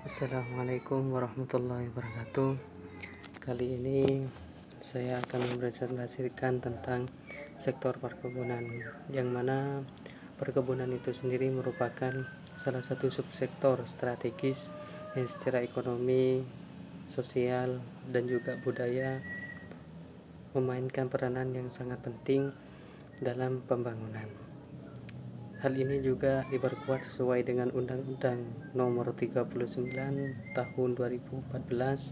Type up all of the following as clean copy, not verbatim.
Assalamualaikum warahmatullahi wabarakatuh. Kali ini saya akan mempresentasikan tentang sektor perkebunan, yang mana perkebunan itu sendiri merupakan salah satu subsektor strategis yang secara ekonomi, sosial, dan juga budaya memainkan peranan yang sangat penting dalam pembangunan. Hal ini juga diperkuat sesuai dengan Undang-Undang Nomor 39 Tahun 2014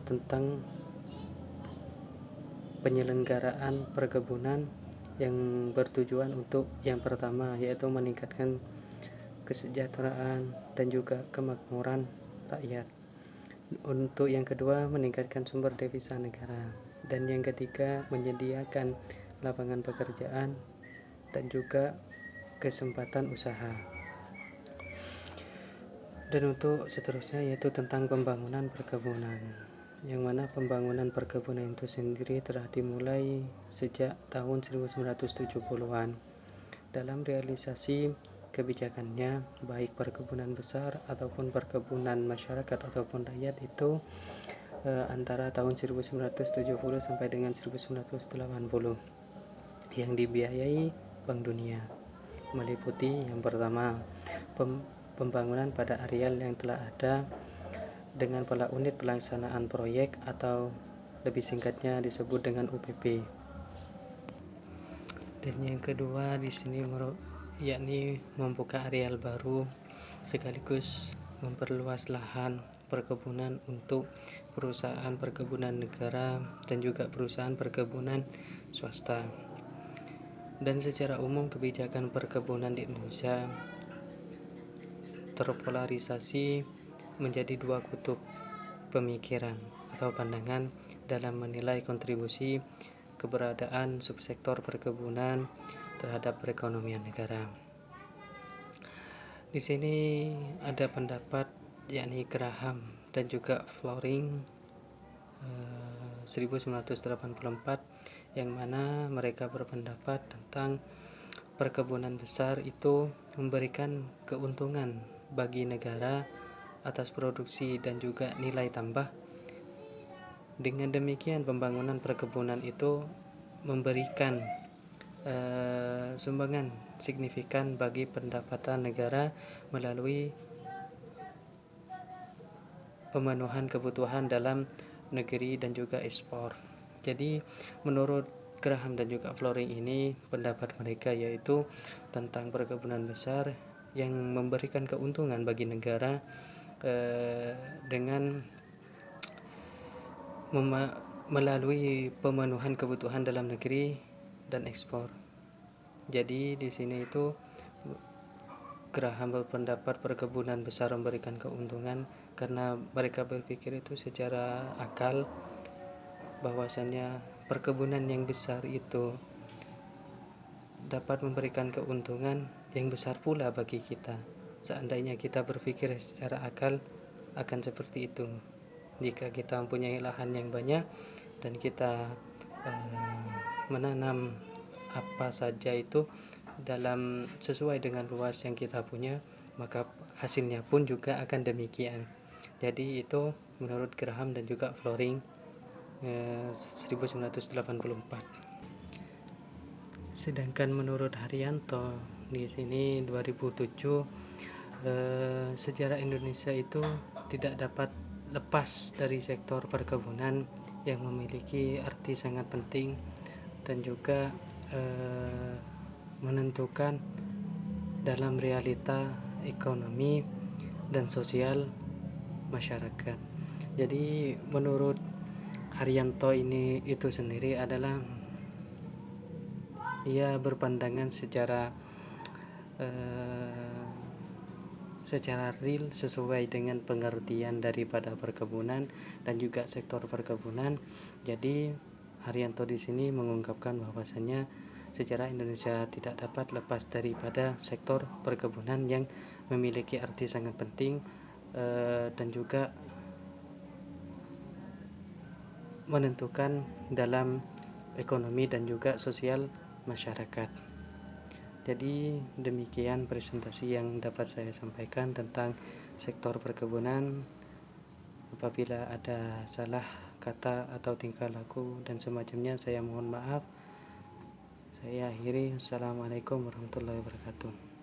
tentang penyelenggaraan perkebunan, yang bertujuan untuk yang pertama yaitu meningkatkan kesejahteraan dan juga kemakmuran rakyat. Untuk yang kedua, meningkatkan sumber devisa negara, dan yang ketiga, menyediakan lapangan pekerjaan dan juga kesempatan usaha. Dan untuk seterusnya yaitu tentang pembangunan perkebunan, yang mana pembangunan perkebunan itu sendiri telah dimulai sejak tahun 1970-an. Dalam realisasi kebijakannya, baik perkebunan besar ataupun perkebunan masyarakat ataupun rakyat, itu antara tahun 1970 sampai dengan 1980, yang dibiayai Bank Dunia, meliputi yang pertama pembangunan pada areal yang telah ada dengan pola unit pelaksanaan proyek atau lebih singkatnya disebut dengan UPP. Dan yang kedua di sini yakni membuka areal baru sekaligus memperluas lahan perkebunan untuk perusahaan perkebunan negara dan juga perusahaan perkebunan swasta. Dan secara umum kebijakan perkebunan di Indonesia terpolarisasi menjadi dua kutub pemikiran atau pandangan dalam menilai kontribusi keberadaan subsektor perkebunan terhadap perekonomian negara. Di sini ada pendapat yakni Graham dan juga Flooring 1984, yang mana mereka berpendapat tentang perkebunan besar itu memberikan keuntungan bagi negara atas produksi dan juga nilai tambah. Dengan demikian, pembangunan perkebunan itu memberikan sumbangan signifikan bagi pendapatan negara melalui pemenuhan kebutuhan dalam negeri dan juga ekspor. Jadi menurut Graham dan juga Flooring ini, pendapat mereka yaitu tentang perkebunan besar yang memberikan keuntungan bagi negara dengan melalui pemenuhan kebutuhan dalam negeri dan ekspor. Jadi di sini itu Graham berpendapat perkebunan besar memberikan keuntungan karena mereka berpikir itu secara akal bahwasannya perkebunan yang besar itu dapat memberikan keuntungan yang besar pula bagi kita. Seandainya kita berpikir secara akal, akan seperti itu. Jika kita mempunyai lahan yang banyak dan kita menanam apa saja itu dalam sesuai dengan luas yang kita punya, maka hasilnya pun juga akan demikian. Jadi itu menurut Graham dan juga Flooring 1984. Sedangkan menurut Haryanto di sini 2007, sejarah Indonesia itu tidak dapat lepas dari sektor perkebunan yang memiliki arti sangat penting dan juga menentukan dalam realita ekonomi dan sosial masyarakat. Jadi menurut Haryanto ini itu sendiri adalah ia berpandangan secara real sesuai dengan pengertian daripada perkebunan dan juga sektor perkebunan. Jadi Haryanto di sini mengungkapkan bahwasannya sejarah Indonesia tidak dapat lepas daripada sektor perkebunan yang memiliki arti sangat penting dan juga menentukan dalam ekonomi dan juga sosial masyarakat. Jadi demikian presentasi yang dapat saya sampaikan tentang sektor perkebunan. Apabila ada salah kata atau tingkah laku dan semacamnya, saya mohon maaf. Saya akhiri. Assalamualaikum warahmatullahi wabarakatuh.